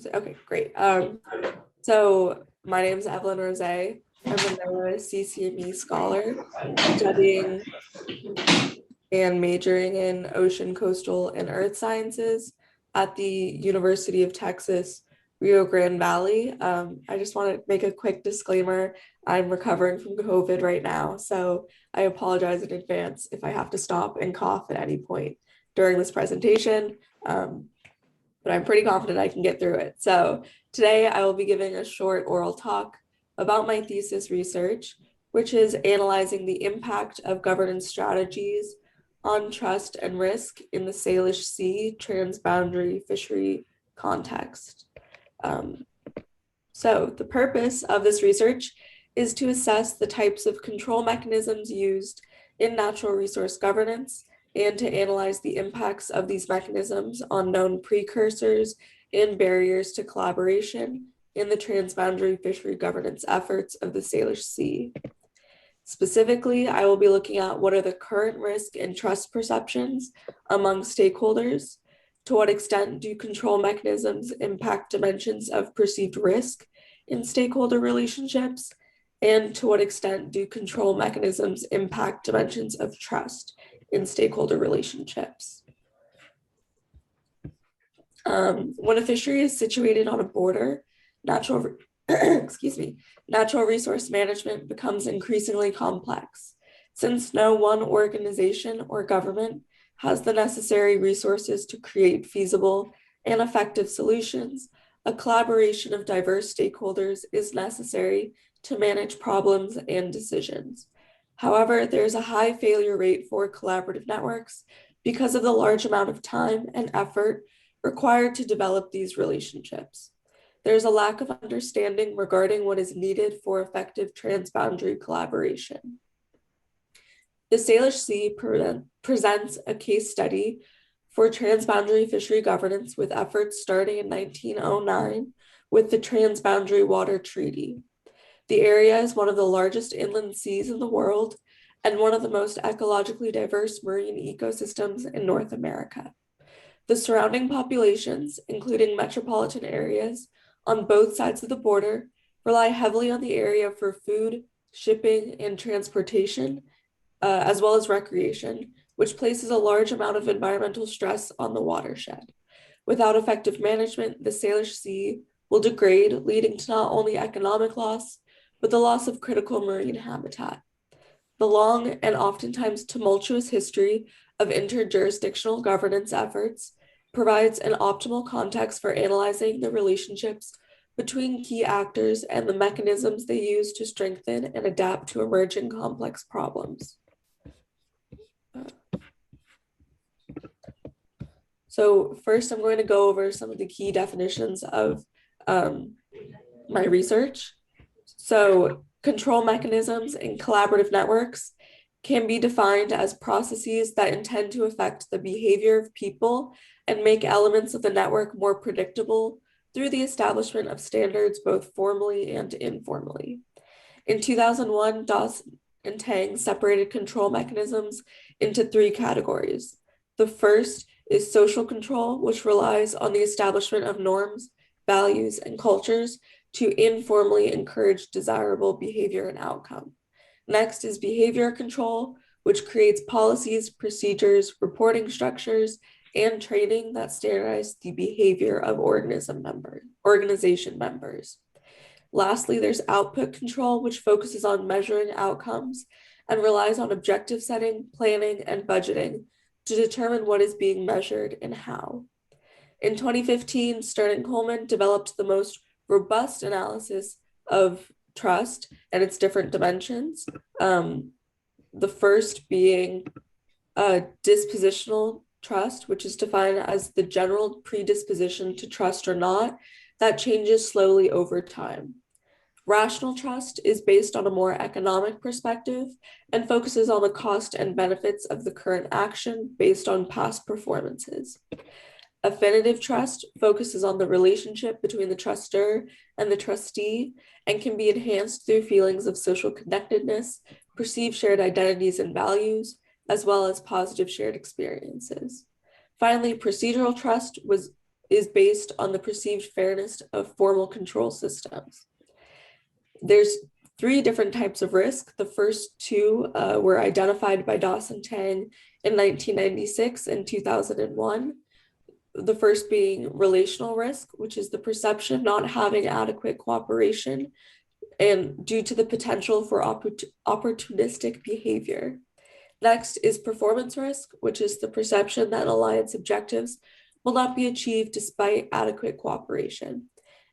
Okay, great. So my name is Evelyn Roozee. I'm a NOAA CCME scholar studying and majoring in ocean, coastal, and earth sciences at the University of Texas, Rio Grande Valley. I just want to make a quick disclaimer. I'm recovering from COVID right now, so I apologize in advance if I have to stop and cough at any point during this presentation. But I'm pretty confident I can get through it. So today I will be giving a short oral talk about my thesis research, which is analyzing the impact of governance strategies on trust and risk in the Salish Sea transboundary fishery context. So the purpose of this research is to assess the types of control mechanisms used in natural resource governance and to analyze the impacts of these mechanisms on known precursors and barriers to collaboration in the transboundary fishery governance efforts of the Salish Sea. Specifically, I will be looking at what are the current risk and trust perceptions among stakeholders, to what extent do control mechanisms impact dimensions of perceived risk in stakeholder relationships, and to what extent do control mechanisms impact dimensions of trust in stakeholder relationships. When a fishery is situated on a border, natural resource management becomes increasingly complex, since no one organization or government has the necessary resources to create feasible and effective solutions. A collaboration of diverse stakeholders is necessary to manage problems and decisions. However, there's a high failure rate for collaborative networks because of the large amount of time and effort required to develop these relationships. There's a lack of understanding regarding what is needed for effective transboundary collaboration. The Salish Sea presents a case study for transboundary fishery governance with efforts starting in 1909 with the Transboundary Water Treaty. The area is one of the largest inland seas in the world and one of the most ecologically diverse marine ecosystems in North America. The surrounding populations, including metropolitan areas on both sides of the border, rely heavily on the area for food, shipping, and transportation, as well as recreation, which places a large amount of environmental stress on the watershed. Without effective management, the Salish Sea will degrade, leading to not only economic loss, but the loss of critical marine habitat. The long and oftentimes tumultuous history of interjurisdictional governance efforts provides an optimal context for analyzing the relationships between key actors and the mechanisms they use to strengthen and adapt to emerging complex problems. So first, I'm going to go over some of the key definitions of my research. So control mechanisms in collaborative networks can be defined as processes that intend to affect the behavior of people and make elements of the network more predictable through the establishment of standards both formally and informally. In 2001, Dawson and Tang separated control mechanisms into three categories. The first is social control, which relies on the establishment of norms, values, and cultures to informally encourage desirable behavior and outcome. Next is behavior control, which creates policies, procedures, reporting structures, and training that standardize the behavior of organization members. Lastly, there's output control, which focuses on measuring outcomes and relies on objective setting, planning, and budgeting to determine what is being measured and how. In 2015, Stern and Coleman developed the most robust analysis of trust and its different dimensions. The first being dispositional trust, which is defined as the general predisposition to trust or not that changes slowly over time. Rational trust is based on a more economic perspective and focuses on the cost and benefits of the current action based on past performances. Affinitive trust focuses on the relationship between the trustor and the trustee and can be enhanced through feelings of social connectedness, perceived shared identities and values, as well as positive shared experiences. Finally, procedural trust is based on the perceived fairness of formal control systems. There's three different types of risk. The first two were identified by Dawson Tang in 1996 and 2001. The first being relational risk, which is the perception of not having adequate cooperation and due to the potential for opportunistic behavior. Next is performance risk, which is the perception that alliance objectives will not be achieved despite adequate cooperation.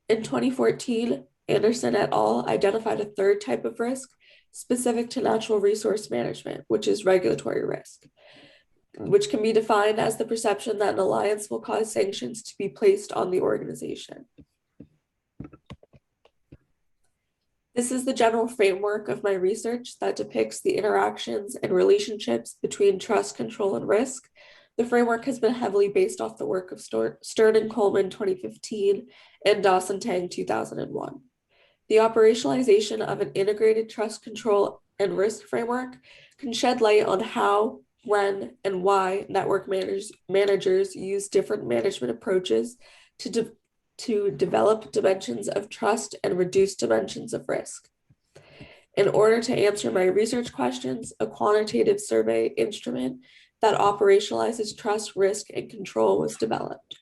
In 2014, Anderson et al. Identified a third type of risk specific to natural resource management, which is regulatory risk, which can be defined as the perception that an alliance will cause sanctions to be placed on the organization. This is the general framework of my research that depicts the interactions and relationships between trust, control, and risk. The framework has been heavily based off the work of Stern and Coleman 2015 and Dawson Tang 2001. The operationalization of an integrated trust, control, and risk framework can shed light on how, when, and why network managers use different management approaches to develop dimensions of trust and reduce dimensions of risk. In order to answer my research questions, a quantitative survey instrument that operationalizes trust, risk, and control was developed.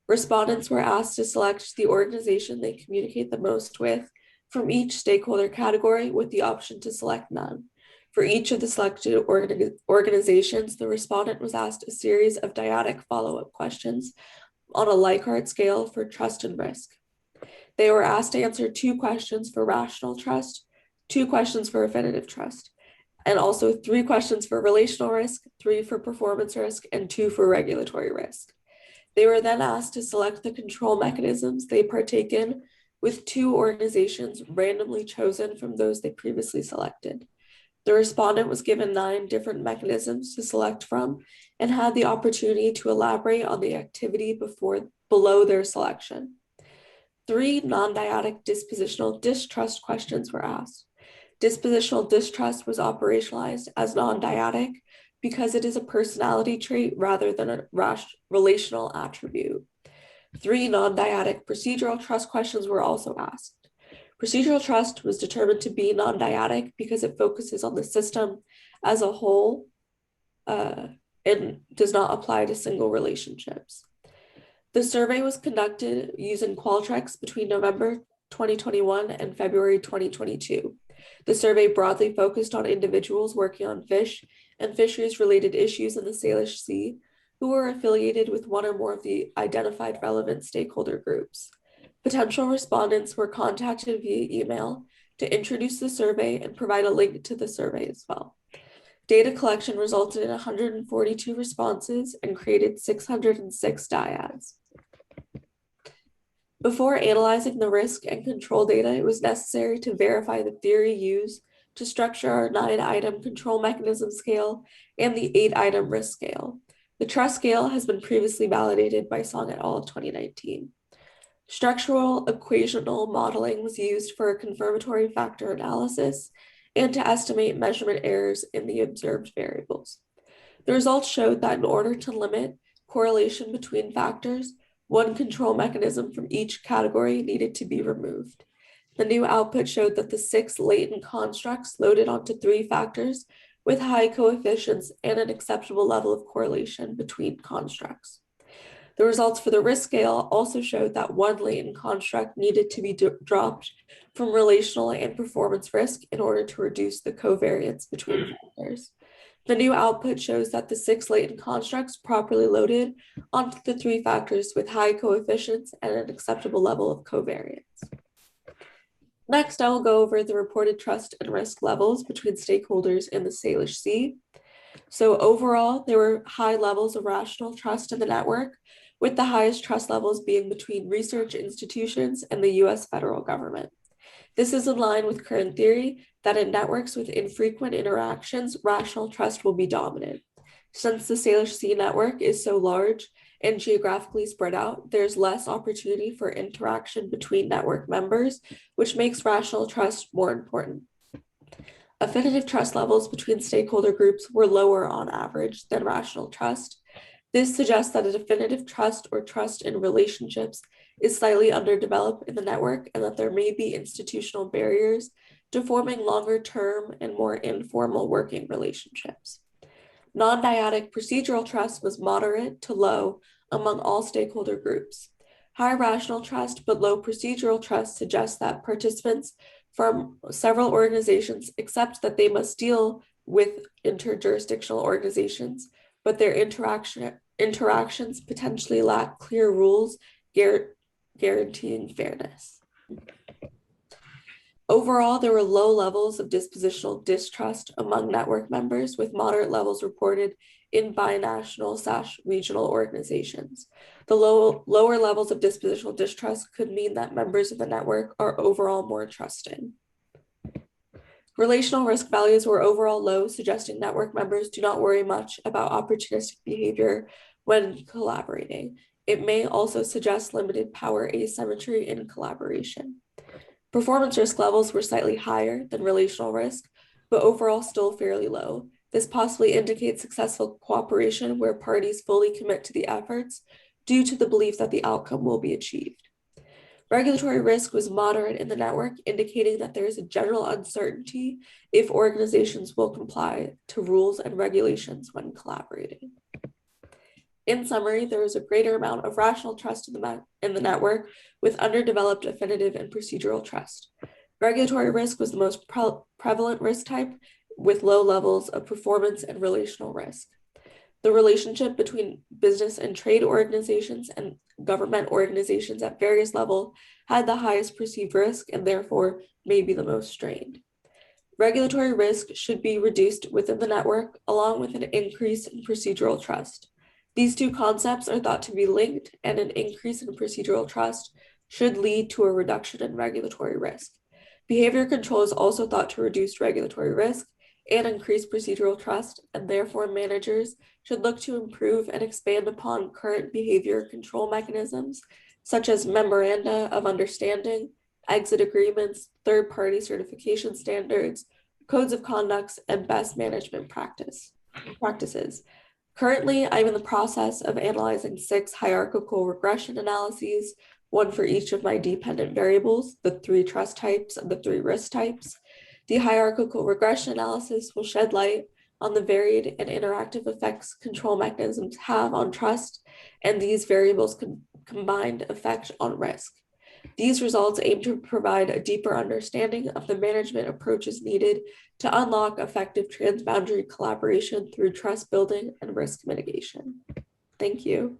Respondents were asked to select the organization they communicate the most with from each stakeholder category with the option to select none. For each of the selected organizations, the respondent was asked a series of dyadic follow-up questions on a Likert scale for trust and risk. They were asked to answer 2 questions for rational trust, 2 questions for affinitive trust, and also 3 questions for relational risk, 3 for performance risk, and 2 for regulatory risk. They were then asked to select the control mechanisms they partake in, with 2 organizations randomly chosen from those they previously selected. The respondent was given 9 different mechanisms to select from and had the opportunity to elaborate on the activity below their selection. 3 non-dyadic dispositional distrust questions were asked. Dispositional distrust was operationalized as non-dyadic because it is a personality trait rather than a relational attribute. 3 non-dyadic procedural trust questions were also asked. Procedural trust was determined to be non-dyadic because it focuses on the system as a whole and does not apply to single relationships. The survey was conducted using Qualtrics between November 2021 and February 2022. The survey broadly focused on individuals working on fish and fisheries-related issues in the Salish Sea who were affiliated with one or more of the identified relevant stakeholder groups. Potential respondents were contacted via email to introduce the survey and provide a link to the survey as well. Data collection resulted in 142 responses and created 606 dyads. Before analyzing the risk and control data, it was necessary to verify the theory used to structure our 9-item control mechanism scale and the 8-item risk scale. The trust scale has been previously validated by Song et al. 2019. Structural equational modeling was used for a confirmatory factor analysis and to estimate measurement errors in the observed variables. The results showed that in order to limit correlation between factors, 1 control mechanism from each category needed to be removed. The new output showed that the 6 latent constructs loaded onto 3 factors with high coefficients and an acceptable level of correlation between constructs. The results for the risk scale also showed that 1 latent construct needed to be dropped from relational and performance risk in order to reduce the covariance between factors. The new output shows that the 6 latent constructs properly loaded onto the 3 factors with high coefficients and an acceptable level of covariance. Next, I will go over the reported trust and risk levels between stakeholders in the Salish Sea. So overall, there were high levels of rational trust in the network, with the highest trust levels being between research institutions and the US federal government. This is in line with current theory that in networks with infrequent interactions, rational trust will be dominant. Since the Salish Sea network is so large and geographically spread out, there's less opportunity for interaction between network members, which makes rational trust more important. Affinitive trust levels between stakeholder groups were lower on average than rational trust. This suggests that a definitive trust or trust in relationships is slightly underdeveloped in the network and that there may be institutional barriers to forming longer-term and more informal working relationships. Non-dyadic procedural trust was moderate to low among all stakeholder groups. High rational trust but low procedural trust suggests that participants from several organizations accept that they must deal with interjurisdictional organizations, but their interactions potentially lack clear rules guaranteeing fairness. Overall, there were low levels of dispositional distrust among network members, with moderate levels reported in binational/regional organizations. The lower levels of dispositional distrust could mean that members of the network are overall more trusting. Relational risk values were overall low, suggesting network members do not worry much about opportunistic behavior when collaborating. It may also suggest limited power asymmetry in collaboration. Performance risk levels were slightly higher than relational risk, but overall still fairly low. This possibly indicates successful cooperation where parties fully commit to the efforts due to the belief that the outcome will be achieved. Regulatory risk was moderate in the network, indicating that there is a general uncertainty if organizations will comply to rules and regulations when collaborating. In summary, there is a greater amount of rational trust in the network with underdeveloped affinitive and procedural trust. Regulatory risk was the most prevalent risk type with low levels of performance and relational risk. The relationship between business and trade organizations and government organizations at various levels had the highest perceived risk and therefore may be the most strained. Regulatory risk should be reduced within the network along with an increase in procedural trust. These two concepts are thought to be linked, and an increase in procedural trust should lead to a reduction in regulatory risk. Behavior control is also thought to reduce regulatory risk and increase procedural trust, and therefore managers should look to improve and expand upon current behavior control mechanisms, such as memoranda of understanding, exit agreements, third-party certification standards, codes of conduct, and best management practices. Currently, I'm in the process of analyzing 6 hierarchical regression analyses, one for each of my dependent variables, the 3 trust types and the 3 risk types. The hierarchical regression analysis will shed light on the varied and interactive effects control mechanisms have on trust and these variables' combined effect on risk. These results aim to provide a deeper understanding of the management approaches needed to unlock effective transboundary collaboration through trust building and risk mitigation. Thank you.